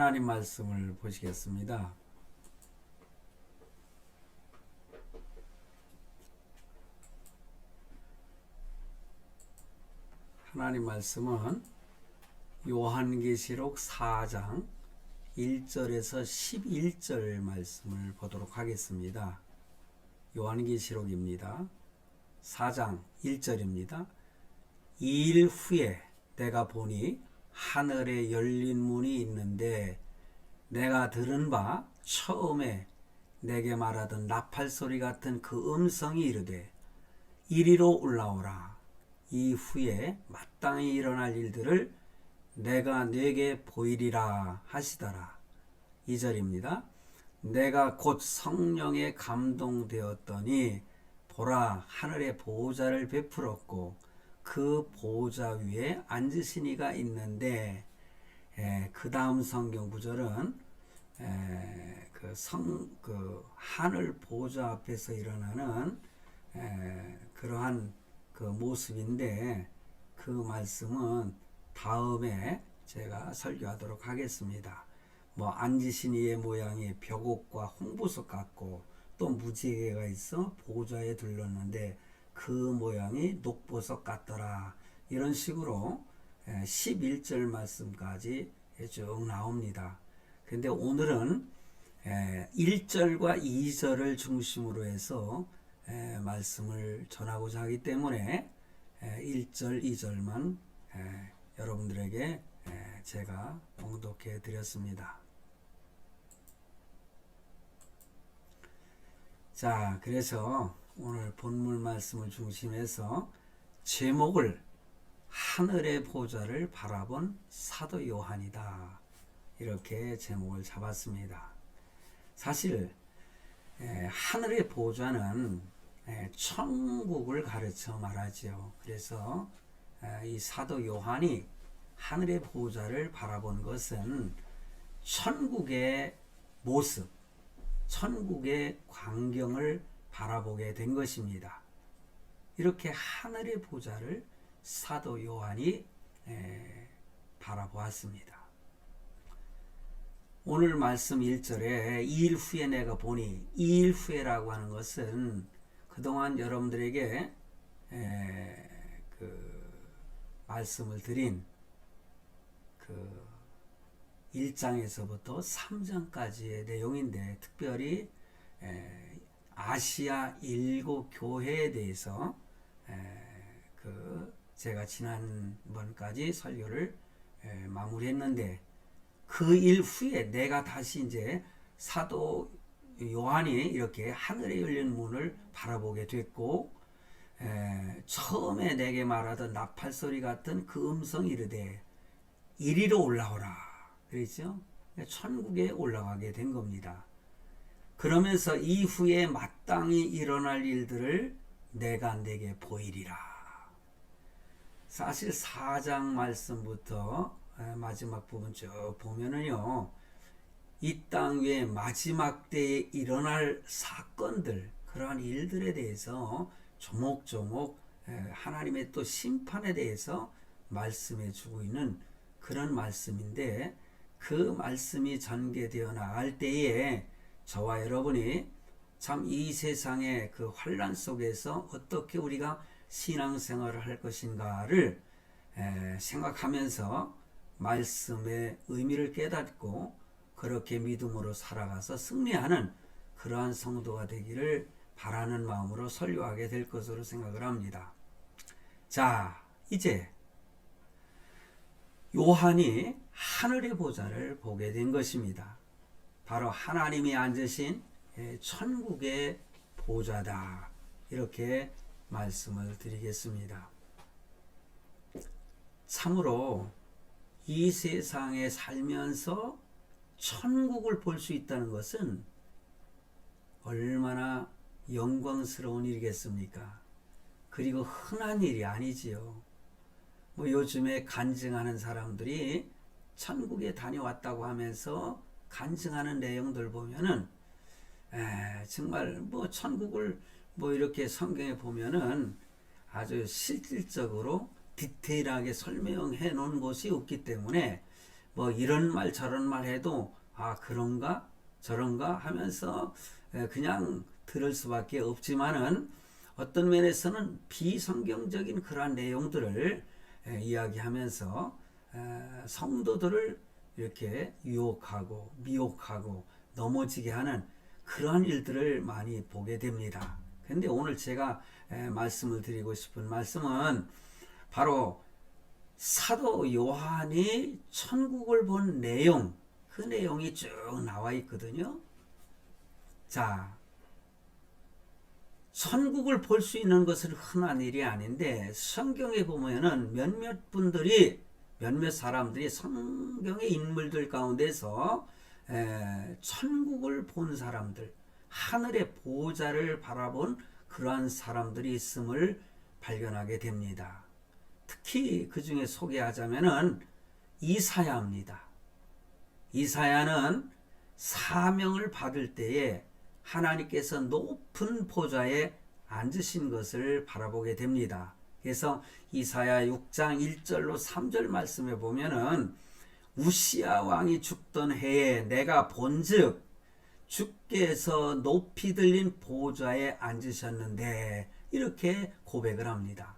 하나님 말씀을 보시겠습니다. 하나님 말씀은 요한계시록 4장 1절에서 11절 말씀을 보도록 하겠습니다. 요한계시록입니다. 4장 1절입니다. 2일 후에 내가 보니 하늘에 열린 문이 있는데 내가 들은 바 처음에 내게 말하던 나팔소리 같은 그 음성이 이르되 이리로 올라오라. 이후에 마땅히 일어날 일들을 내가 네게 보이리라 하시더라. 2절입니다. 내가 곧 성령에 감동되었더니 보라, 하늘의 보호자를 베풀었고 그 보호자 위에 앉으신 이가 있는데, 그 다음 성경 구절은 그 하늘 보호자 앞에서 일어나는 그러한 그 모습인데, 그 말씀은 다음에 제가 설교하도록 하겠습니다. 앉으신 이의 모양이 벽옥과 홍보석 같고 또 무지개가 있어 보호자에 둘렀는데 그 모양이 녹보석 같더라. 이런 식으로 11절 말씀까지 쭉 나옵니다. 근데 오늘은 1절과 2절을 중심으로 해서 말씀을 전하고자 하기 때문에 1절, 2절만 여러분들에게 제가 봉독해 드렸습니다. 자, 그래서 오늘 본문 말씀을 중심해서 제목을 하늘의 보좌를 바라본 사도 요한이다, 이렇게 제목을 잡았습니다. 사실 하늘의 보좌는 천국을 가르쳐 말하지요. 그래서 이 사도 요한이 하늘의 보좌를 바라본 것은 천국의 모습, 천국의 광경을 바라보게 된 것입니다. 이렇게 하늘의 보좌를 사도 요한이 바라보았습니다. 오늘 말씀 1절에 2일 후에 내가 보니, 2일 후에라고 하는 것은 그동안 여러분들에게 말씀을 드린 그 1장에서부터 3장까지의 내용인데, 특별히 아시아 7교회에 대해서 제가 지난번까지 설교를 마무리했는데, 그 일 후에 내가 다시 이제 사도 요한이 이렇게 하늘에 열린 문을 바라보게 됐고, 처음에 내게 말하던 나팔소리 같은 그 음성이 이르되 이리로 올라오라 그랬죠. 천국에 올라가게 된 겁니다. 그러면서 이후에 마땅히 일어날 일들을 내가 네게 보이리라. 사실 4장 말씀부터 마지막 부분 쭉 보면은요, 이 땅 위에 마지막 때에 일어날 사건들, 그러한 일들에 대해서 조목조목 하나님의 또 심판에 대해서 말씀해 주고 있는 그런 말씀인데, 그 말씀이 전개되어 나갈 때에 저와 여러분이 참 이 세상의 그 환난 속에서 어떻게 우리가 신앙생활을 할 것인가를 생각하면서 말씀의 의미를 깨닫고 그렇게 믿음으로 살아가서 승리하는 그러한 성도가 되기를 바라는 마음으로 설교하게 될 것으로 생각을 합니다. 자, 이제 요한이 하늘의 보좌를 보게 된 것입니다. 바로 하나님이 앉으신 천국의 보좌다, 이렇게 말씀을 드리겠습니다. 참으로 이 세상에 살면서 천국을 볼 수 있다는 것은 얼마나 영광스러운 일이겠습니까? 그리고 흔한 일이 아니지요. 요즘에 간증하는 사람들이 천국에 다녀왔다고 하면서 간증하는 내용들 보면은 정말 천국을 이렇게 성경에 보면은 아주 실질적으로 디테일하게 설명해 놓은 것이 없기 때문에 뭐 이런 말 저런 말 해도 아 그런가 저런가 하면서 그냥 들을 수밖에 없지만은 어떤 면에서는 비성경적인 그러한 내용들을 이야기하면서 성도들을 이렇게 유혹하고 미혹하고 넘어지게 하는 그러한 일들을 많이 보게 됩니다. 그런데 오늘 제가 말씀을 드리고 싶은 말씀은 바로 사도 요한이 천국을 본 내용, 그 내용이 쭉 나와 있거든요. 자, 천국을 볼 수 있는 것은 흔한 일이 아닌데 성경에 보면은 몇몇 사람들이 성경의 인물들 가운데서 천국을 본 사람들, 하늘의 보호자를 바라본 그러한 사람들이 있음을 발견하게 됩니다. 특히 그 중에 소개하자면은 이사야입니다. 이사야는 사명을 받을 때에 하나님께서 높은 보좌에 앉으신 것을 바라보게 됩니다. 그래서 이사야 6장 1절로 3절 말씀에 보면은 우시야 왕이 죽던 해에 내가 본즉 주께서 높이 들린 보좌에 앉으셨는데 이렇게 고백을 합니다.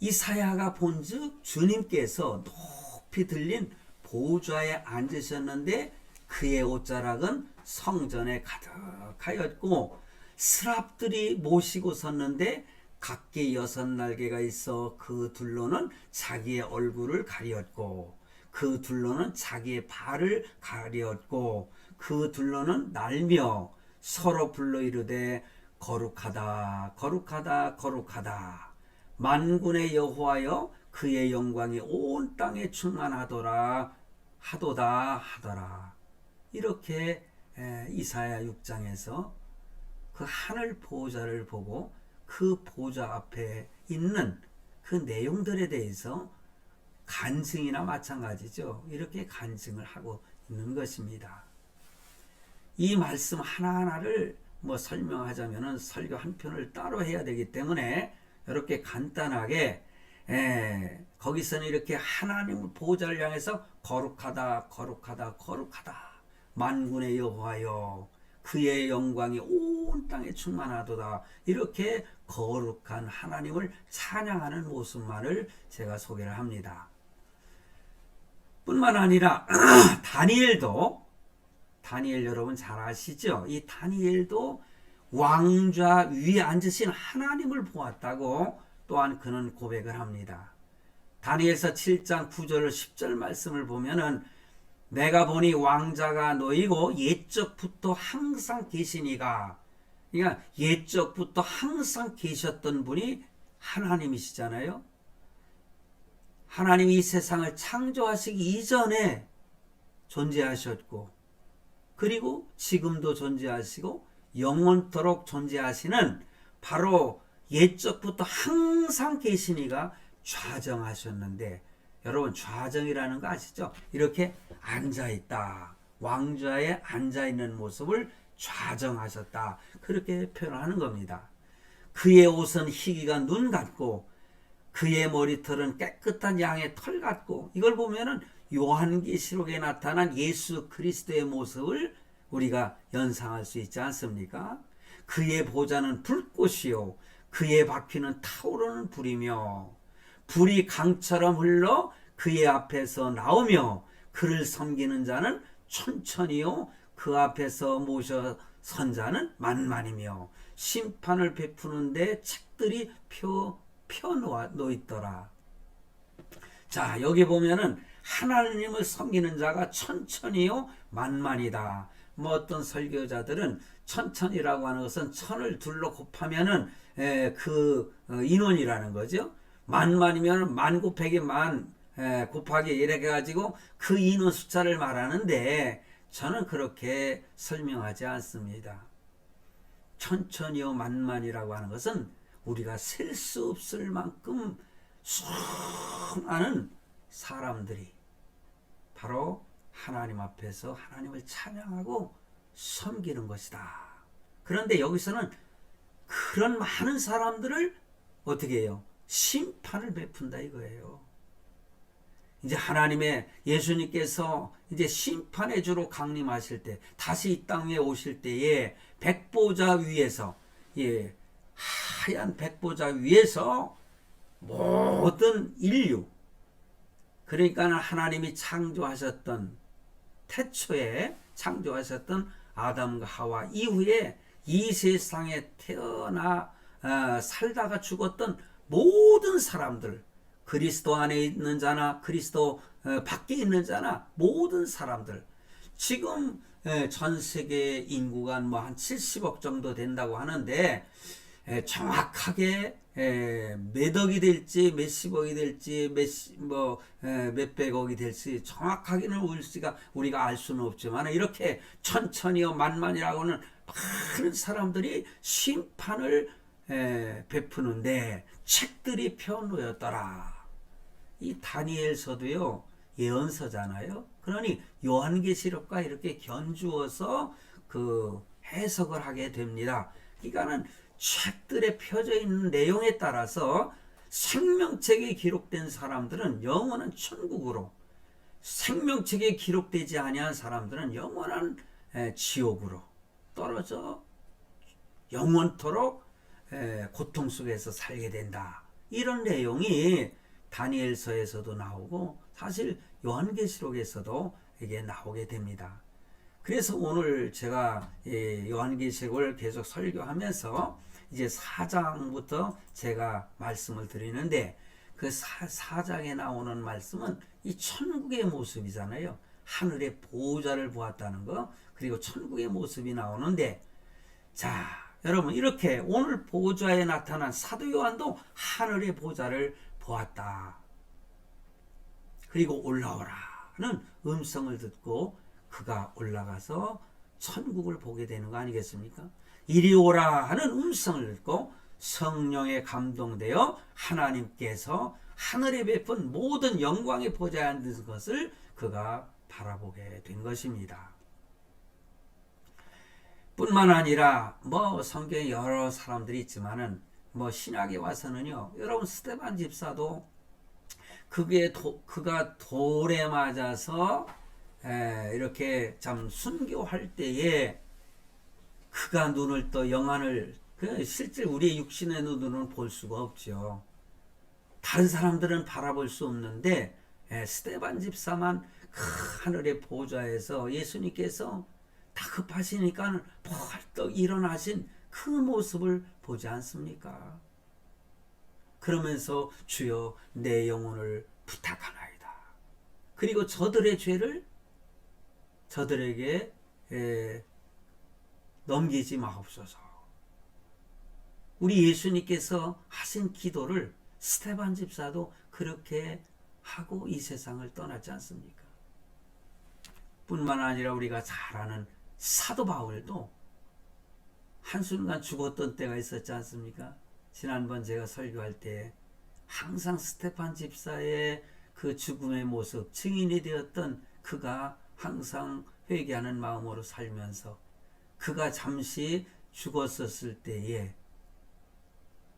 이사야가 본즉 주님께서 높이 들린 보좌에 앉으셨는데 그의 옷자락은 성전에 가득하였고 스랍들이 모시고 섰는데 각기 6날개가 있어 그 둘로는 자기의 얼굴을 가리었고 그 둘로는 자기의 발을 가리었고 그 둘로는 날며 서로 불러 이르되 거룩하다 거룩하다 거룩하다 만군의 여호와여 그의 영광이 온 땅에 충만하도다 하더라. 이렇게 이사야 6장에서 그 하늘 보호자를 보고 그 보좌 앞에 있는 그 내용들에 대해서 간증이나 마찬가지죠. 이렇게 간증을 하고 있는 것입니다. 이 말씀 하나하나를 뭐 설명하자면은 설교 한 편을 따로 해야 되기 때문에 이렇게 간단하게 거기서는 이렇게 하나님 보호자를 향해서 거룩하다 거룩하다 거룩하다 만군의 여호와여 그의 영광이 온 땅에 충만하도다 이렇게 거룩한 하나님을 찬양하는 모습만을 제가 소개를 합니다. 뿐만 아니라 다니엘 여러분 잘 아시죠? 이 다니엘도 왕좌 위에 앉으신 하나님을 보았다고 또한 그는 고백을 합니다. 다니엘서 7장 9절 10절 말씀을 보면은 내가 보니 왕자가 놓이고 옛적부터 항상 계시니가 그러니까 옛적부터 항상 계셨던 분이 하나님이시잖아요. 하나님이 이 세상을 창조하시기 이전에 존재하셨고 그리고 지금도 존재하시고 영원토록 존재하시는 바로 옛적부터 항상 계시니가 좌정하셨는데 여러분 좌정이라는 거 아시죠? 이렇게 앉아있다. 왕좌에 앉아있는 모습을 좌정하셨다. 그렇게 표현하는 겁니다. 그의 옷은 희기가 눈 같고 그의 머리털은 깨끗한 양의 털 같고 이걸 보면은 요한계시록에 나타난 예수 그리스도의 모습을 우리가 연상할 수 있지 않습니까? 그의 보좌는 불꽃이요 그의 바퀴는 타오르는 불이며 불이 강처럼 흘러 그의 앞에서 나오며 그를 섬기는 자는 천천히요 그 앞에서 모셔 선 자는 만만이며 심판을 베푸는데 책들이 펴놓있더라. 자 여기 보면은 하나님을 섬기는 자가 천천히요 만만이다. 뭐 어떤 설교자들은 천천이라고 하는 것은 천을 둘로 곱하면은 그 인원이라는 거죠. 만만이면 만 곱하기 만 곱하기 이렇게 가지고 그 인원 숫자를 말하는데 저는 그렇게 설명하지 않습니다. 천천히요 만만이라고 하는 것은 우리가 셀 수 없을 만큼 수많은 사람들이 바로 하나님 앞에서 하나님을 찬양하고 섬기는 것이다. 그런데 여기서는 그런 많은 사람들을 어떻게 해요? 심판을 베푼다 이거예요. 이제 하나님의 예수님께서 이제 심판의 주로 강림하실 때, 다시 이 땅에 오실 때에 백보자 위에서, 예, 하얀 백보자 위에서 모든 인류, 그러니까 하나님이 창조하셨던, 태초에 창조하셨던 아담과 하와 이후에 이 세상에 태어나 살다가 죽었던 모든 사람들, 그리스도 안에 있는 자나 그리스도 밖에 있는 자나 모든 사람들, 지금 전 세계 인구가 뭐 한 70억 정도 된다고 하는데, 정확하게 몇 억이 될지 몇십억이 될지 몇백억이 될지 정확하게는 우리가 알 수는 없지만, 이렇게 천천히요 만만이라고는 많은 사람들이 심판을 베푸는데 책들이 펴놓였더라. 이 다니엘서도요 예언서잖아요. 그러니 요한계시록과 이렇게 견주어서 그 해석을 하게 됩니다. 그러니까는 책들에 펴져 있는 내용에 따라서 생명책에 기록된 사람들은 영원한 천국으로, 생명책에 기록되지 아니한 사람들은 영원한 지옥으로 떨어져 영원토록 고통 속에서 살게 된다. 이런 내용이 다니엘서에서도 나오고 사실 요한계시록에서도 이게 나오게 됩니다. 그래서 오늘 제가 요한계시록을 계속 설교하면서 이제 4장부터 제가 말씀을 드리는데, 그 4장에 나오는 말씀은 이 천국의 모습이잖아요. 하늘의 보좌를 보았다는 거, 그리고 천국의 모습이 나오는데, 자, 여러분, 이렇게 오늘 보좌에 나타난 사도 요한도 하늘의 보좌를 보았다. 그리고 올라오라는 음성을 듣고 그가 올라가서 천국을 보게 되는 거 아니겠습니까? 이리 오라 하는 음성을 듣고 성령에 감동되어 하나님께서 하늘에 베푼 모든 영광의 보좌에 앉은 것을 그가 바라보게 된 것입니다. 뿐만 아니라 뭐 성경에 여러 사람들이 있지만은 뭐 신약에 와서는요, 여러분 스데반 집사도 그가 돌에 맞아서 이렇게 참 순교할 때에 그가 눈을 떠 영안을, 실제 우리의 육신의 눈으로는 볼 수가 없죠. 다른 사람들은 바라볼 수 없는데 스데반 집사만 그 하늘의 보좌에서 예수님께서 다급하시니까 벌떡 일어나신 그 모습을 보지 않습니까? 그러면서 주여 내 영혼을 부탁하나이다. 그리고 저들의 죄를 저들에게 넘기지 마옵소서. 우리 예수님께서 하신 기도를 스데반 집사도 그렇게 하고 이 세상을 떠났지 않습니까? 뿐만 아니라 우리가 잘 아는 사도 바울도 한순간 죽었던 때가 있었지 않습니까? 지난번 제가 설교할 때 항상 스데반 집사의 그 죽음의 모습 증인이 되었던 그가 항상 회개하는 마음으로 살면서 그가 잠시 죽었었을 때에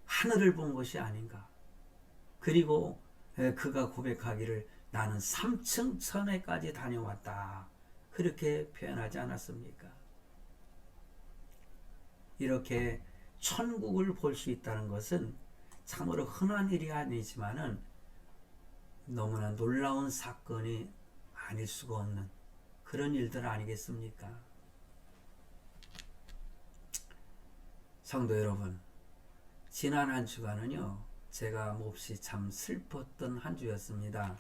하늘을 본 것이 아닌가. 그리고 그가 고백하기를 나는 3층 천에까지 다녀왔다. 그렇게 표현하지 않았습니까? 이렇게 천국을 볼 수 있다는 것은 참으로 흔한 일이 아니지만은 너무나 놀라운 사건이 아닐 수가 없는 그런 일들 아니겠습니까? 성도 여러분, 지난 한 주간은요, 제가 몹시 참 슬펐던 한 주였습니다.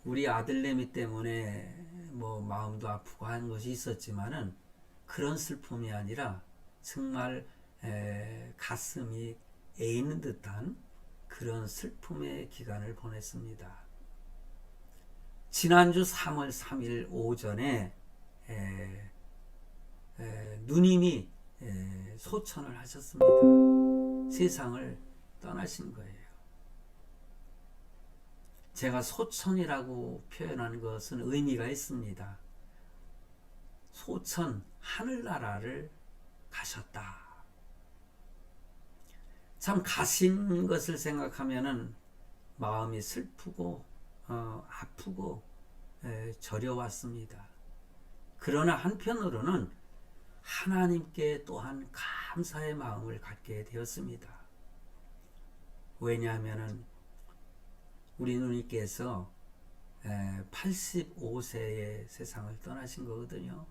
우리 아들내미 때문에 마음도 아프고 한 것이 있었지만은 그런 슬픔이 아니라 정말 가슴이 애이는 듯한 그런 슬픔의 기간을 보냈습니다. 지난주 3월 3일 오전에 누님이 소천을 하셨습니다. 세상을 떠나신 거예요. 제가 소천이라고 표현한 것은 의미가 있습니다. 소천, 하늘나라를 가셨다. 참 가신 것을 생각하면은 마음이 슬프고 아프고 저려왔습니다. 그러나 한편으로는 하나님께 또한 감사의 마음을 갖게 되었습니다. 왜냐하면 우리 누님께서 85세에 세상을 떠나신 거거든요.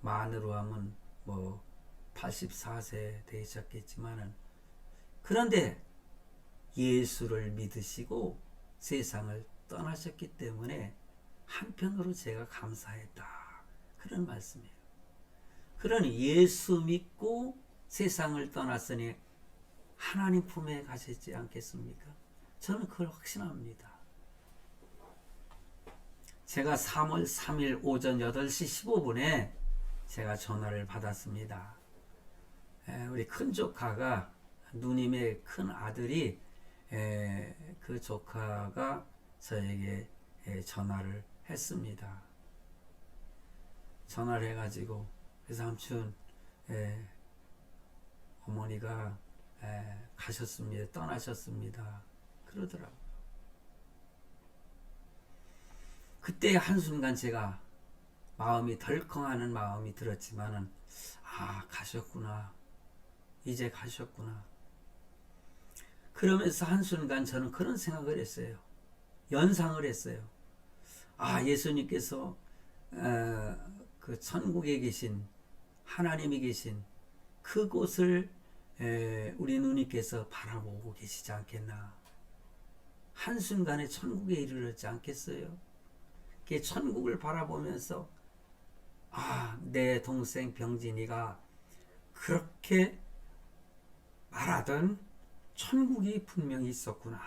만으로 하면 뭐 84세 되셨겠지만은, 그런데 예수를 믿으시고 세상을 떠나셨기 때문에 한편으로 제가 감사했다, 그런 말씀이에요. 그러니 예수 믿고 세상을 떠났으니 하나님 품에 가셨지 않겠습니까? 저는 그걸 확신합니다. 제가 3월 3일 오전 8시 15분에 제가 전화를 받았습니다. 우리 큰 조카가, 누님의 큰 아들이, 그 조카가 저에게 전화를 했습니다. 전화를 해가지고, 그래서 삼촌, 어머니가 가셨습니다. 떠나셨습니다. 그러더라고요. 그때 한순간 제가 마음이 덜컹하는 마음이 들었지만은, 가셨구나. 이제 가셨구나. 그러면서 한순간 저는 그런 생각을 했어요. 연상을 했어요. 예수님께서 그 천국에 계신 하나님이 계신 그곳을 우리 누님께서 바라보고 계시지 않겠나. 한순간에 천국에 이르렀지 않겠어요? 그 천국을 바라보면서 내 동생 병진이가 그렇게 말하던 천국이 분명히 있었구나.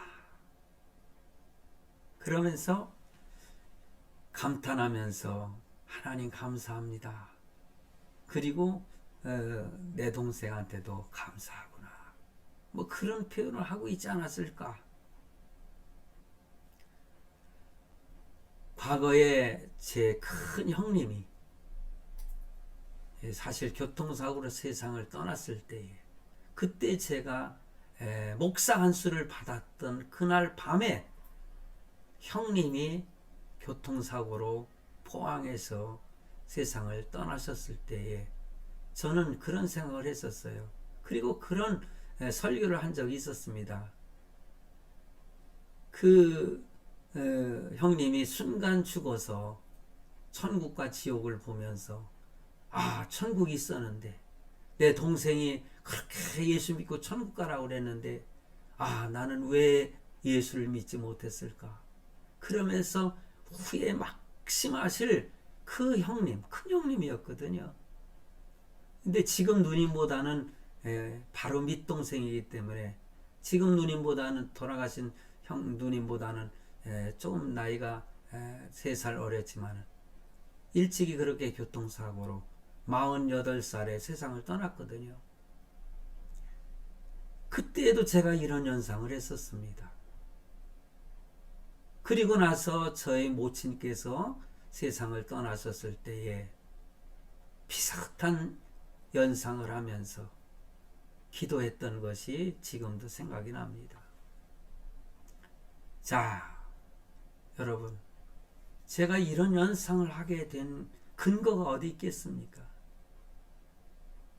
그러면서 감탄하면서 하나님 감사합니다. 그리고 내 동생한테도 감사하구나. 뭐 그런 표현을 하고 있지 않았을까. 과거에 제 큰 형님이 사실 교통사고로 세상을 떠났을 때에, 그때 제가 목사 안수를 받았던 그날 밤에 형님이 교통사고로 포항에서 세상을 떠나셨을 때에 저는 그런 생각을 했었어요. 그리고 그런 설교를 한 적이 있었습니다. 그 형님이 순간 죽어서 천국과 지옥을 보면서 천국이 있었는데 내 동생이 그렇게 예수 믿고 천국 가라고 그랬는데 나는 왜 예수를 믿지 못했을까. 그러면서 후에 막심하실 그 형님, 큰 형님이었거든요. 근데 지금 누님보다는 바로 밑동생이기 때문에, 지금 누님보다는, 돌아가신 형 누님보다는 조금 나이가 3살 어렸지만 일찍이 그렇게 교통사고로 48살에 세상을 떠났거든요. 그때에도 제가 이런 연상을 했었습니다. 그리고 나서 저희 모친께서 세상을 떠나셨을 때에 비슷한 연상을 하면서 기도했던 것이 지금도 생각이 납니다. 자, 여러분, 제가 이런 연상을 하게 된 근거가 어디 있겠습니까?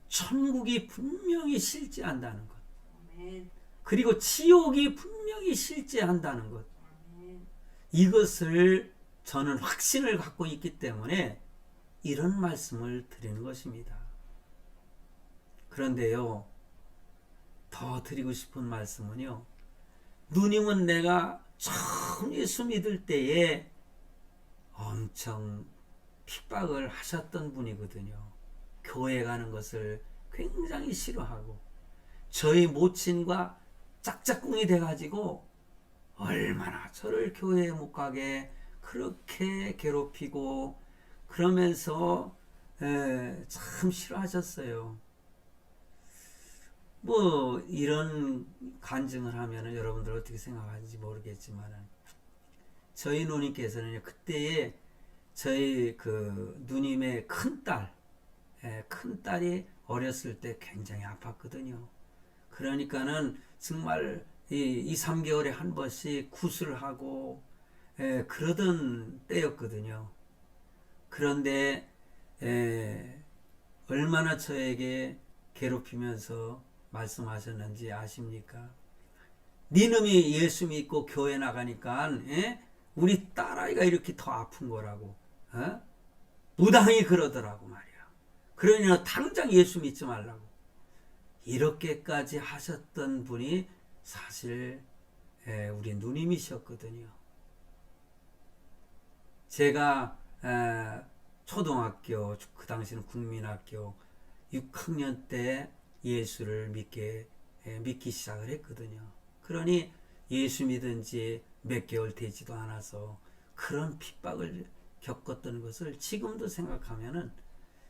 천국이 분명히 실제한다는 것, 그리고 지옥이 분명히 실제한다는 것, 이것을 저는 확신을 갖고 있기 때문에 이런 말씀을 드리는 것입니다. 그런데요, 더 드리고 싶은 말씀은요, 누님은 내가 처음 예수 믿을 때에 엄청 핍박을 하셨던 분이거든요. 교회 가는 것을 굉장히 싫어하고, 저희 모친과 짝짝꿍이 돼가지고 얼마나 저를 교회에 못 가게 그렇게 괴롭히고 그러면서 참 싫어하셨어요. 뭐 이런 간증을 하면 여러분들 어떻게 생각하는지 모르겠지만, 저희 누님께서는 그때에 저희 그 누님의 큰딸이 어렸을 때 굉장히 아팠거든요. 그러니까는 정말 2, 3개월에 한 번씩 굿을 하고 그러던 때였거든요. 그런데 얼마나 저에게 괴롭히면서 말씀하셨는지 아십니까? 니놈이 예수 믿고 교회 나가니까 우리 딸아이가 이렇게 더 아픈 거라고 무당이 그러더라고 말이야. 그러니 너 당장 예수 믿지 말라고. 이렇게까지 하셨던 분이 사실 우리 누님이셨거든요. 제가 초등학교, 그 당시는 국민학교 6학년 때 예수를 믿기 시작을 했거든요. 그러니 예수 믿은 지 몇 개월 되지도 않아서 그런 핍박을 겪었던 것을 지금도 생각하면은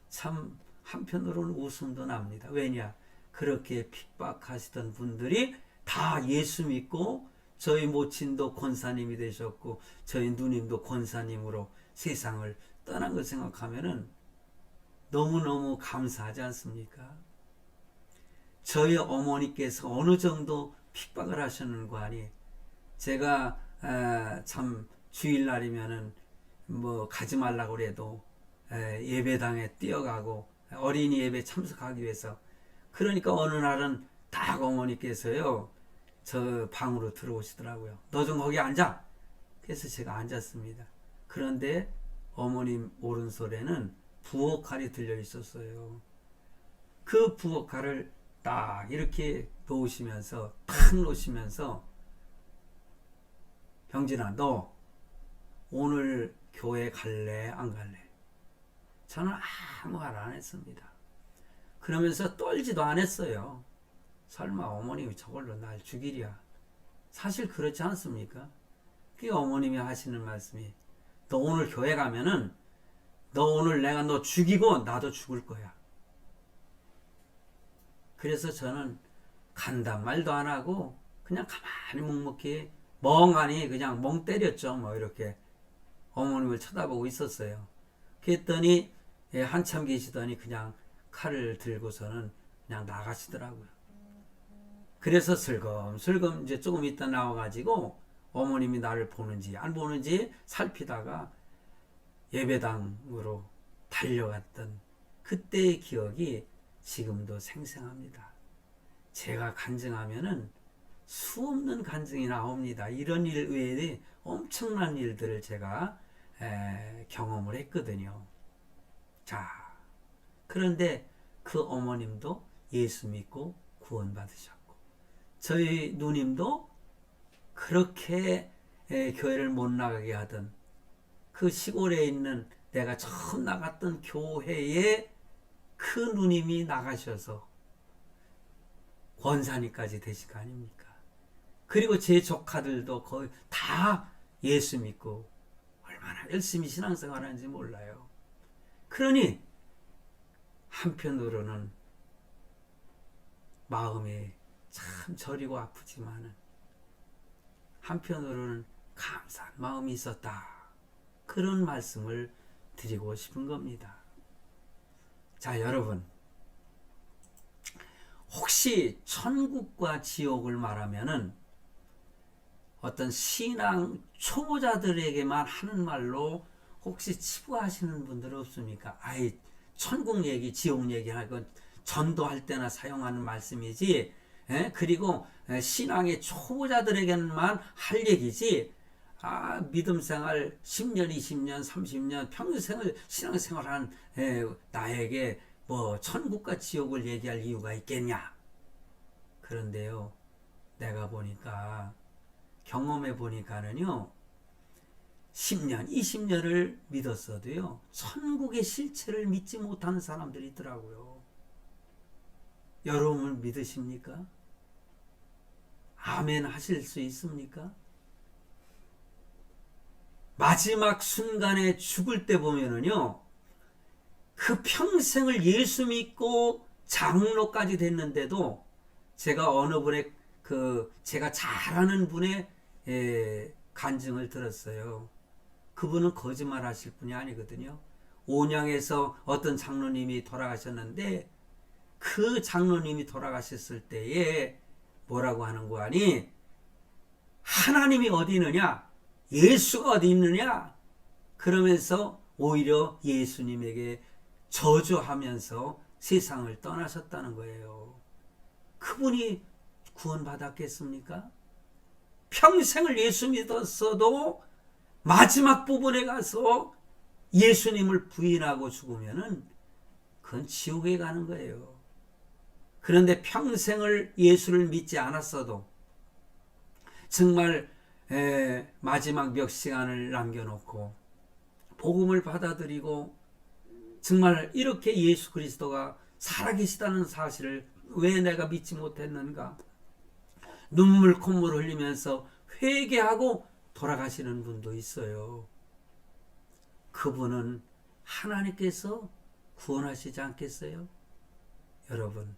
참 한편으로는 웃음도 납니다. 왜냐? 그렇게 핍박하시던 분들이 다 예수 믿고 저희 모친도 권사님이 되셨고 저희 누님도 권사님으로 세상을 떠난 걸 생각하면은 너무너무 감사하지 않습니까? 저희 어머니께서 어느 정도 핍박을 하시는 거 아니. 제가 참 주일날이면은 뭐 가지 말라고 그래도 예배당에 뛰어가고 어린이 예배 참석하기 위해서. 그러니까 어느 날은 딱 어머니께서요 저 방으로 들어오시더라고요. 너 좀 거기 앉아. 그래서 제가 앉았습니다. 그런데 어머님 오른손에는 부엌칼이 들려 있었어요. 그 부엌칼을 딱 이렇게 놓으시면서 탁 놓으시면서 병진아 너 오늘 교회 갈래 안 갈래? 저는 아무 말 안 했습니다. 그러면서 떨지도 않았어요. 설마 어머님이 저걸로 날 죽이랴. 사실 그렇지 않습니까? 그게 어머님이 하시는 말씀이 너 오늘 교회 가면은 너 오늘 내가 너 죽이고 나도 죽을 거야. 그래서 저는 간단 말도 안 하고 그냥 가만히 묵묵히 멍하니 그냥 멍 때렸죠. 뭐 이렇게 어머님을 쳐다보고 있었어요. 그랬더니 한참 계시더니 그냥 칼을 들고서는 그냥 나가시더라고요. 그래서 슬금슬금 이제 조금 있다 나와가지고 어머님이 나를 보는지 안 보는지 살피다가 예배당으로 달려갔던 그때의 기억이 지금도 생생합니다. 제가 간증하면은 수없는 간증이 나옵니다. 이런 일 외에 엄청난 일들을 제가 경험을 했거든요. 자, 그런데 그 어머님도 예수 믿고 구원받으셨고 저희 누님도 그렇게 교회를 못 나가게 하던 그 시골에 있는 내가 처음 나갔던 교회에 그 누님이 나가셔서 권사님까지 되실 거 아닙니까? 그리고 제 조카들도 거의 다 예수 믿고 얼마나 열심히 신앙생활하는지 몰라요. 그러니 한편으로는 마음이 참 저리고 아프지만은 한편으로는 감사한 마음이 있었다. 그런 말씀을 드리고 싶은 겁니다. 자, 여러분. 혹시 천국과 지옥을 말하면은 어떤 신앙 초보자들에게만 하는 말로 혹시 치부하시는 분들 없습니까? 아이, 천국 얘기, 지옥 얘기할 건 전도할 때나 사용하는 말씀이지. 그리고 신앙의 초보자들에게만 할 얘기지. 믿음 생활 10년, 20년, 30년 평생을 신앙생활한 나에게 뭐 천국과 지옥을 얘기할 이유가 있겠냐? 그런데요, 내가 보니까 경험해 보니까는요, 10년, 20년을 믿었어도요, 천국의 실체를 믿지 못하는 사람들이 있더라고요. 여러분 믿으십니까? 아멘 하실 수 있습니까? 마지막 순간에 죽을 때 보면은요, 그 평생을 예수 믿고 장로까지 됐는데도 제가 어느 분의 제가 잘 아는 분의 간증을 들었어요. 그분은 거짓말 하실 분이 아니거든요. 온양에서 어떤 장로님이 돌아가셨는데 그 장로님이 돌아가셨을 때에 뭐라고 하는 거 아니? 하나님이 어디 있느냐? 예수가 어디 있느냐? 그러면서 오히려 예수님에게 저주하면서 세상을 떠나셨다는 거예요. 그분이 구원받았겠습니까? 평생을 예수 믿었어도 마지막 부분에 가서 예수님을 부인하고 죽으면은 그건 지옥에 가는 거예요. 그런데 평생을 예수를 믿지 않았어도 정말 마지막 몇 시간을 남겨놓고 복음을 받아들이고 정말 이렇게 예수 그리스도가 살아계시다는 사실을 왜 내가 믿지 못했는가? 눈물 콧물 흘리면서 회개하고 돌아가시는 분도 있어요. 그분은 하나님께서 구원하시지 않겠어요? 여러분,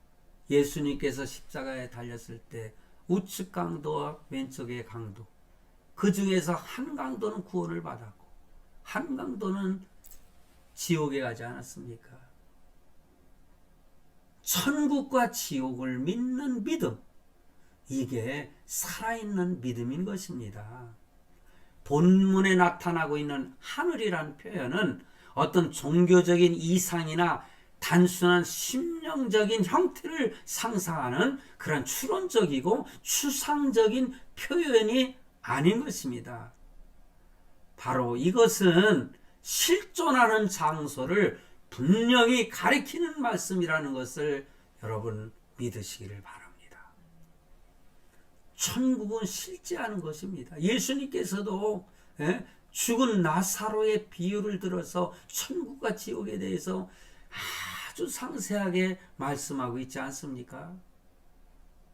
예수님께서 십자가에 달렸을 때 우측 강도와 왼쪽의 강도, 그 중에서 한 강도는 구원을 받았고 한 강도는 지옥에 가지 않았습니까? 천국과 지옥을 믿는 믿음, 이게 살아있는 믿음인 것입니다. 본문에 나타나고 있는 하늘이란 표현은 어떤 종교적인 이상이나 단순한 심령적인 형태를 상상하는 그런 추론적이고 추상적인 표현이 아닌 것입니다. 바로 이것은 실존하는 장소를 분명히 가리키는 말씀이라는 것을 여러분 믿으시기를 바랍니다. 천국은 실제하는 것입니다. 예수님께서도 죽은 나사로의 비유를 들어서 천국과 지옥에 대해서 아주 상세하게 말씀하고 있지 않습니까?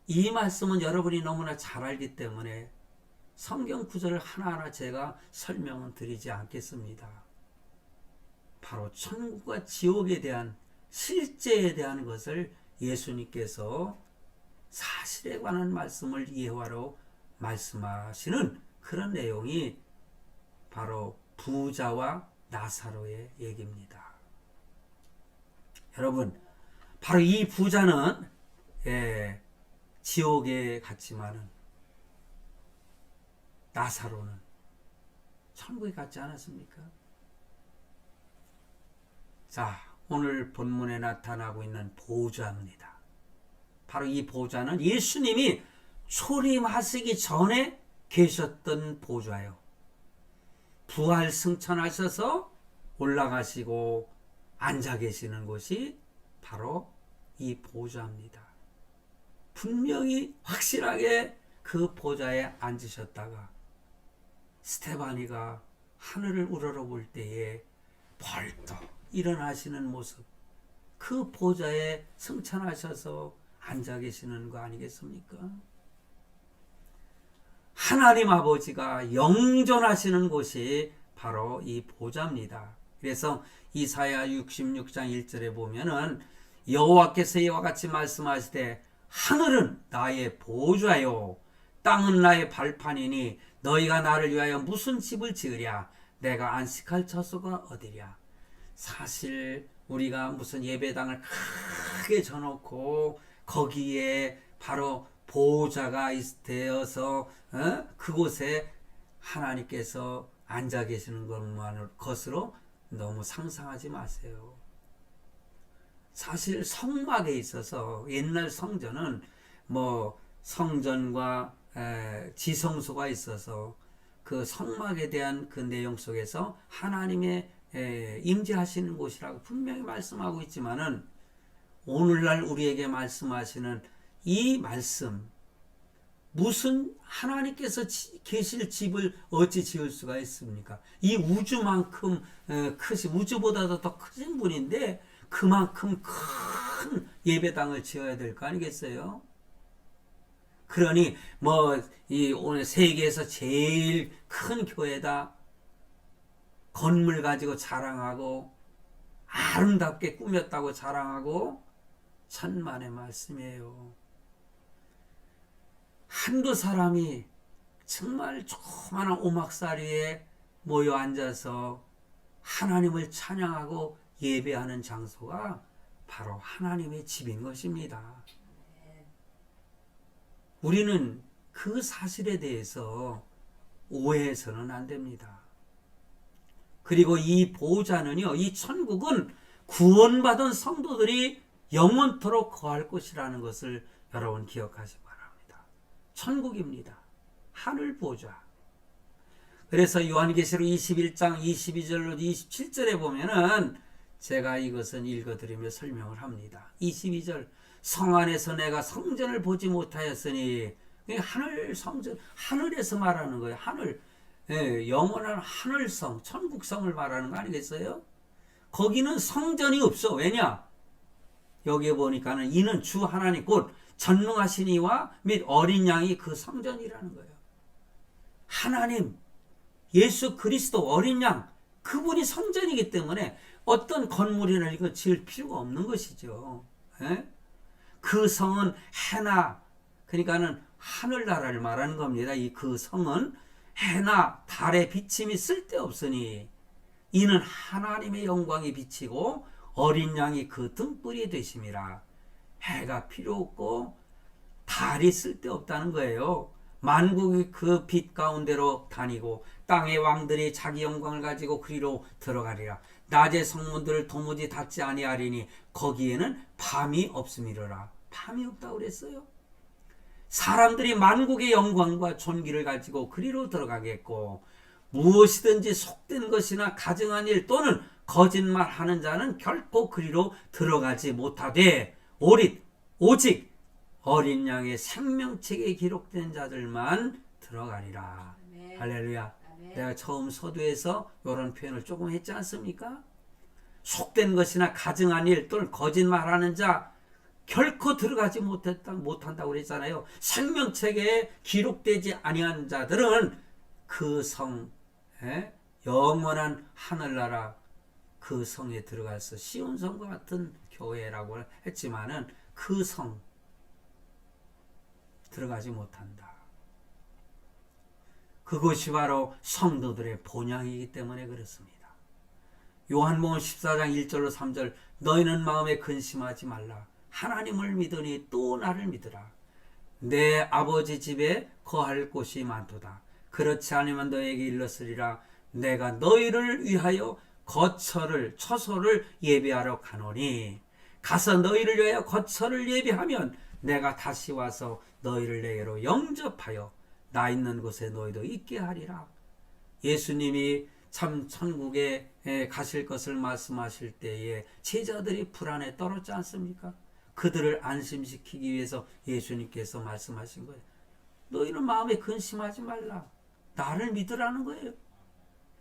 이 말씀은 여러분이 너무나 잘 알기 때문에 성경 구절을 하나하나 제가 설명은 드리지 않겠습니다. 바로 천국과 지옥에 대한 실제에 대한 것을 예수님께서 사실에 관한 말씀을 이해하러 말씀하시는 그런 내용이 바로 부자와 나사로의 얘기입니다. 여러분, 바로 이 부자는 지옥에 갔지만은 나사로는 천국에 갔지 않았습니까? 자, 오늘 본문에 나타나고 있는 보좌입니다. 바로 이 보좌는 예수님이 초림하시기 전에 계셨던 보좌예요. 부활 승천하셔서 올라가시고 앉아 계시는 곳이 바로 이 보좌입니다. 분명히 확실하게 그 보좌에 앉으셨다가 스테바니가 하늘을 우러러볼 때에 벌떡 일어나시는 모습, 그 보좌에 승천하셔서 앉아 계시는 거 아니겠습니까? 하나님 아버지가 영존하시는 곳이 바로 이 보좌입니다. 그래서 이사야 66장 1절에 보면은 여호와께서 이와 같이 말씀하시되 하늘은 나의 보좌요 땅은 나의 발판이니 너희가 나를 위하여 무슨 집을 지으랴 내가 안식할 처소가 어디랴. 사실 우리가 무슨 예배당을 크게 져놓고 거기에 바로 보좌가 되어서 그곳에 하나님께서 앉아 계시는 것으로 너무 상상하지 마세요. 사실 성막에 있어서 옛날 성전은 뭐 성전과 지성소가 있어서 그 성막에 대한 그 내용 속에서 하나님의 임재하시는 곳이라고 분명히 말씀하고 있지만은 오늘날 우리에게 말씀하시는 이 말씀, 무슨 하나님께서 계실 집을 어찌 지을 수가 있습니까? 이 우주만큼 우주보다도 더 크신 분인데 그만큼 큰 예배당을 지어야 될 거 아니겠어요? 그러니 오늘 세계에서 제일 큰 교회다, 건물 가지고 자랑하고 아름답게 꾸몄다고 자랑하고 천만의 말씀이에요. 한두 사람이 정말 조그마한 오막살 위에 모여 앉아서 하나님을 찬양하고 예배하는 장소가 바로 하나님의 집인 것입니다. 우리는 그 사실에 대해서 오해해서는 안 됩니다. 그리고 이 보좌는요, 이 천국은 구원받은 성도들이 영원토록 거할 곳이라는 것을 여러분 기억하시기 바랍니다. 천국입니다. 하늘 보좌. 그래서 요한계시록 21장 22절로 27절에 보면은 제가 이것은 읽어드리며 설명을 합니다. 22절, 성 안에서 내가 성전을 보지 못하였으니, 하늘 성전, 하늘에서 말하는 거예요. 하늘, 영원한 하늘성, 천국성을 말하는 거 아니겠어요? 거기는 성전이 없어. 왜냐? 여기에 보니까는 이는 주 하나님 곧 전능하신 이와 및 어린 양이 그 성전이라는 거예요. 하나님, 예수 그리스도 어린 양, 그분이 성전이기 때문에 어떤 건물이나 이거 지을 필요가 없는 것이죠. 그 성은 해나, 그러니까는 하늘나라를 말하는 겁니다. 이 그 성은 해나 달의 비침이 쓸데없으니 이는 하나님의 영광이 비치고 어린 양이 그 등불이 되심이라. 해가 필요 없고 달이 쓸데없다는 거예요. 만국이 그 빛 가운데로 다니고 땅의 왕들이 자기 영광을 가지고 그리로 들어가리라. 낮의 성문들을 도무지 닫지 아니하리니 거기에는 밤이 없음이로라. 밤이 없다고 그랬어요. 사람들이 만국의 영광과 존귀를 가지고 그리로 들어가겠고 무엇이든지 속된 것이나 가증한 일 또는 거짓말하는 자는 결코 그리로 들어가지 못하되 오직 어린 양의 생명책에 기록된 자들만 들어가리라. 아멘. 할렐루야. 아멘. 내가 처음 서두에서 이런 표현을 조금 했지 않습니까? 속된 것이나 가증한 일 또는 거짓말하는 자 결코 들어가지 못한다고 그랬잖아요. 생명책에 기록되지 아니한 자들은 그 성, 영원한 하늘나라 그 성에 들어가서 시온성과 같은 교회라고 했지만은 그 성 들어가지 못한다. 그것이 바로 성도들의 본향이기 때문에 그렇습니다. 요한복음 14장 1절로 3절, 너희는 마음에 근심하지 말라. 하나님을 믿으니 또 나를 믿으라. 내 아버지 집에 거할 곳이 많도다. 그렇지 않으면 너에게 일렀으리라. 내가 너희를 위하여 처소를 예비하러 가노니 가서 너희를 위하여 거처를 예비하면 내가 다시 와서 너희를 내게로 영접하여 나 있는 곳에 너희도 있게 하리라. 예수님이 참 천국에 가실 것을 말씀하실 때에 제자들이 불안에 떨었지 않습니까? 그들을 안심시키기 위해서 예수님께서 말씀하신 거예요. 너희는 마음에 근심하지 말라. 나를 믿으라는 거예요.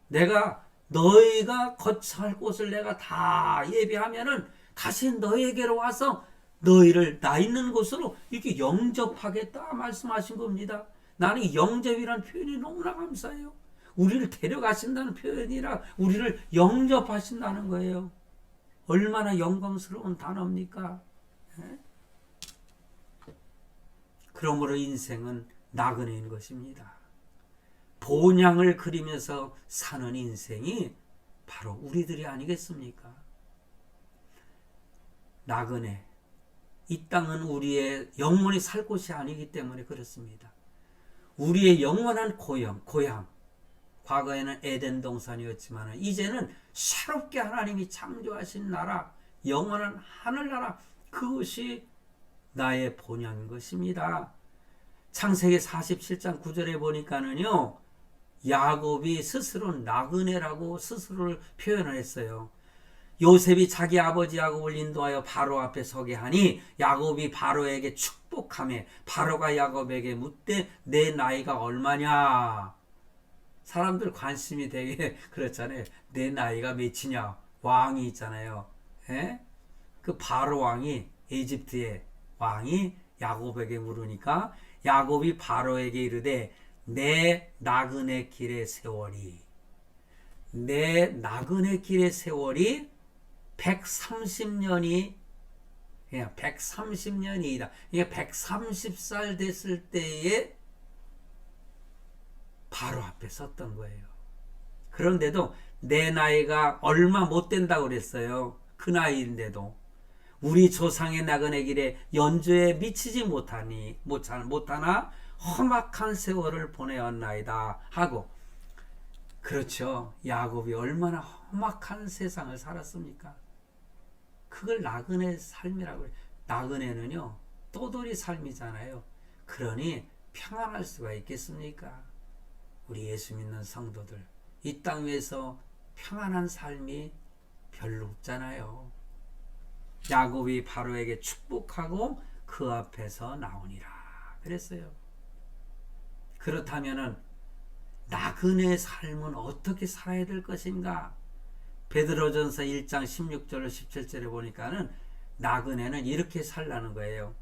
내가 너희가 거처할 곳을 내가 다 예비하면은 다시 너희에게로 와서 너희를 나 있는 곳으로 이렇게 영접하겠다 말씀하신 겁니다. 나는 이 영접이라는 표현이 너무나 감사해요. 우리를 데려가신다는 표현이라 우리를 영접하신다는 거예요. 얼마나 영광스러운 단어입니까? 그러므로 인생은 나그네인 것입니다. 본향을 그리면서 사는 인생이 바로 우리들이 아니겠습니까? 나그네. 이 땅은 우리의 영원히 살 곳이 아니기 때문에 그렇습니다. 우리의 영원한 고향. 과거에는 에덴 동산이었지만 이제는 새롭게 하나님이 창조하신 나라, 영원한 하늘나라, 그것이 나의 본향인 것입니다. 창세기 47장 9절에 보니까는요, 야곱이 스스로 나그네라고 스스로를 표현을 했어요. 요셉이 자기 아버지 야곱을 인도하여 바로 앞에 서게 하니 야곱이 바로에게 축복하며 바로가 야곱에게 묻되 내 나이가 얼마냐? 사람들 관심이 되게 그렇잖아요. 내 나이가 몇이냐? 왕이 있잖아요. 그 바로 왕이, 이집트의 왕이 야곱에게 물으니까 야곱이 바로에게 이르되 내 나그네 길의 세월이 130년이 그냥 130년이다. 이게 130살 됐을 때에 바로 앞에 섰던 거예요. 그런데도 내 나이가 얼마 못 된다고 그랬어요. 그 나이인데도 우리 조상의 나그네 길에 연주에 미치지 못하나 험악한 세월을 보내었나이다 하고, 그렇죠. 야곱이 얼마나 험악한 세상을 살았습니까? 그걸 나그네 삶이라고 해요. 나그네는요, 떠돌이 삶이잖아요. 그러니 평안할 수가 있겠습니까? 우리 예수 믿는 성도들, 이 땅 위에서 평안한 삶이 별로 없잖아요. 야곱이 바로에게 축복하고 그 앞에서 나오니라 그랬어요. 그렇다면은 나그네 삶은 어떻게 살아야 될 것인가? 베드로전서 1장 16절로 17절에 보니까는 나그네는 이렇게 살라는 거예요.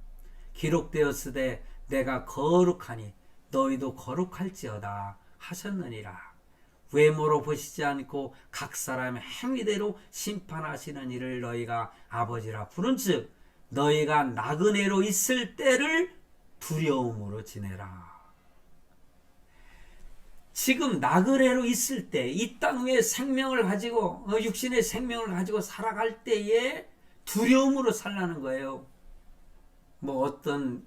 기록되었으되 내가 거룩하니 너희도 거룩할지어다 하셨느니라. 외모로 보시지 않고 각 사람의 행위대로 심판하시는 이를 너희가 아버지라 부른즉 너희가 나그네로 있을 때를 두려움으로 지내라. 지금 나그네로 있을 때, 이 땅 위에 생명을 가지고 육신의 생명을 가지고 살아갈 때에 두려움으로 살라는 거예요. 뭐 어떤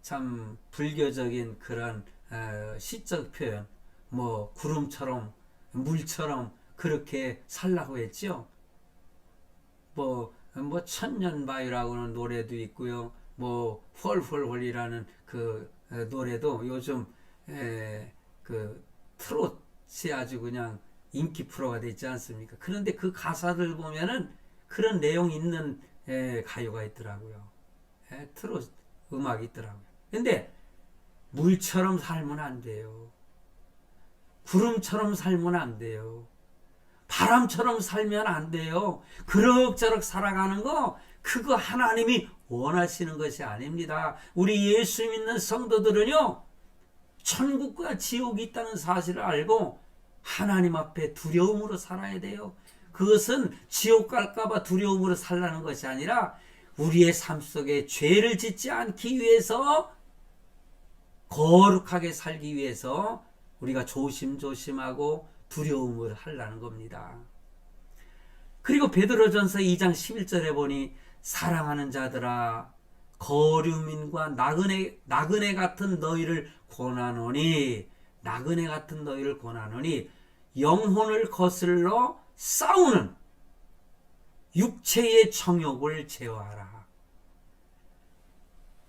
참 불교적인 그런 시적 표현, 뭐 구름처럼 물처럼 그렇게 살라고 했죠. 뭐 천년바위라고는 노래도 있고요. 뭐 헐헐헐이라는 그 노래도 요즘 그 트롯이 아주 그냥 인기 프로가 되지 않습니까? 그런데 그 가사들 보면은 그런 내용 있는 가요가 있더라고요. 트롯 음악이 있더라고요. 근데 물처럼 살면 안 돼요. 구름처럼 살면 안 돼요. 바람처럼 살면 안 돼요. 그럭저럭 살아가는 거, 그거 하나님이 원하시는 것이 아닙니다. 우리 예수 믿는 성도들은요, 천국과 지옥이 있다는 사실을 알고 하나님 앞에 두려움으로 살아야 돼요. 그것은 지옥 갈까봐 두려움으로 살라는 것이 아니라 우리의 삶 속에 죄를 짓지 않기 위해서, 거룩하게 살기 위해서 우리가 조심조심하고 두려움을 하려는 겁니다. 그리고 베드로전서 2장 11절에 보니 사랑하는 자들아 거류민과 나그네 같은 너희를 권하노니, 나그네 같은 너희를 권하노니 영혼을 거슬러 싸우는 육체의 정욕을 제어하라.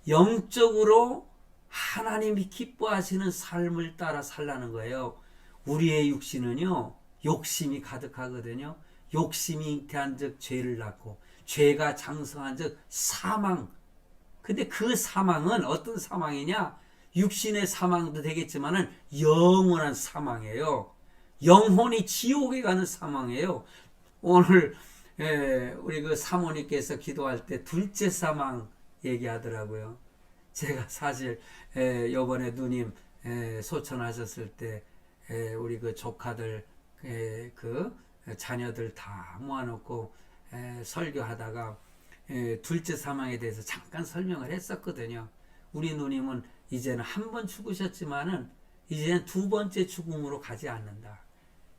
영적으로 하나님이 기뻐하시는 삶을 따라 살라는 거예요. 우리의 육신은요, 욕심이 가득하거든요. 욕심이 잉태한 즉 죄를 낳고, 죄가 장성한 즉 사망. 근데 그 사망은 어떤 사망이냐? 육신의 사망도 되겠지만은 영원한 사망이에요. 영혼이 지옥에 가는 사망이에요. 오늘 우리 그 사모님께서 기도할 때 둘째 사망 얘기하더라고요. 제가 사실 요번에 누님 소천하셨을 때 우리 그 조카들 그 자녀들 다 모아놓고 설교하다가 둘째 사망에 대해서 잠깐 설명을 했었거든요. 우리 누님은 이제는 한 번 죽으셨지만은 이제는 두 번째 죽음으로 가지 않는다.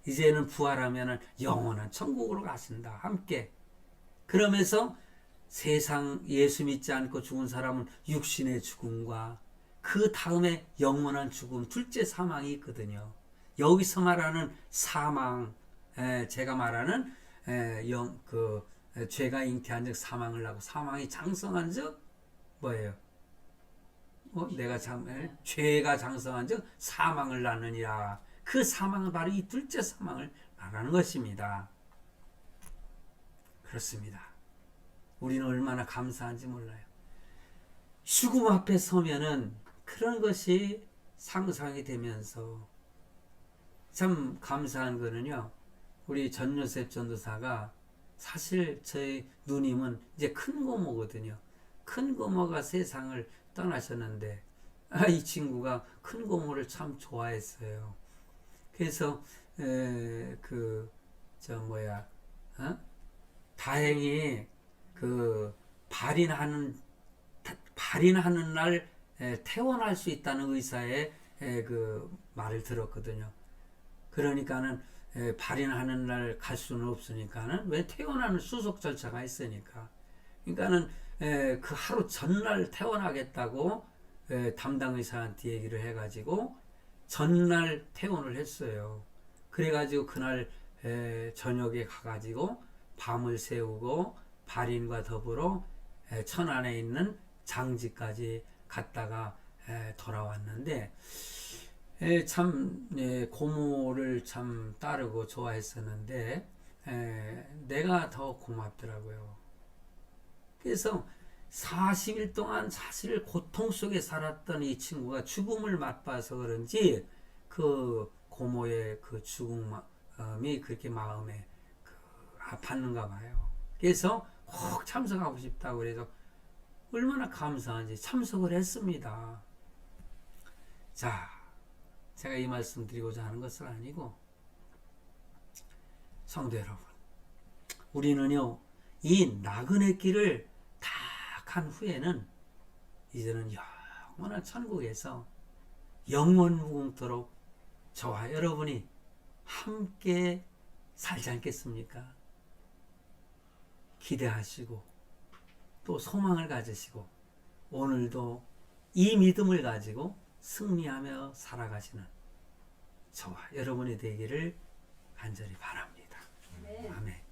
이제는 부활하면은 영원한 천국으로 가신다. 함께. 그러면서 세상 예수 믿지 않고 죽은 사람은 육신의 죽음과 그 다음에 영원한 죽음, 둘째 사망이 있거든요. 여기서 말하는 사망, 제가 말하는 죄가 잉태한 즉 사망을 하고, 사망이 장성한 즉 뭐예요? 죄가 장성한 즉 사망을 낳느니라. 그 사망은 바로 이 둘째 사망을 말하는 것입니다. 그렇습니다. 우리는 얼마나 감사한지 몰라요. 죽음 앞에 서면은 그런 것이 상상이 되면서 참 감사한 거는요, 우리 전요셉 전도사가, 사실 저희 누님은 이제 큰 고모거든요. 큰 고모가 세상을 떠나셨는데 이 친구가 큰 고모를 참 좋아했어요. 그래서 다행히 그 발인하는 날 퇴원할 수 있다는 의사의 그 말을 들었거든요. 그러니까는 발인하는 날 갈 수는 없으니까는, 왜 퇴원하는 수속 절차가 있으니까. 그러니까는 그 하루 전날 퇴원하겠다고 담당 의사한테 얘기를 해가지고 전날 퇴원을 했어요. 그래가지고 그날 저녁에 가가지고 밤을 새우고 발인과 더불어 천안에 있는 장지까지 갔다가 돌아왔는데 참 고모를 참 따르고 좋아했었는데 내가 더 고맙더라고요. 그래서 40일 동안 사실 고통 속에 살았던 이 친구가 죽음을 맛봐서 그런지 그 고모의 그 죽음이 그렇게 마음에 아팠는가 봐요. 그래서 꼭 참석하고 싶다고 그래서 얼마나 감사한지 참석을 했습니다. 자, 제가 이 말씀 드리고자 하는 것은 아니고 성도 여러분, 우리는요 이 나그네 길을 다 간 후에는 이제는 영원한 천국에서 영원무궁토록 저와 여러분이 함께 살지 않겠습니까? 기대하시고 또 소망을 가지시고 오늘도 이 믿음을 가지고 승리하며 살아가시는 저와 여러분이 되기를 간절히 바랍니다. 아멘.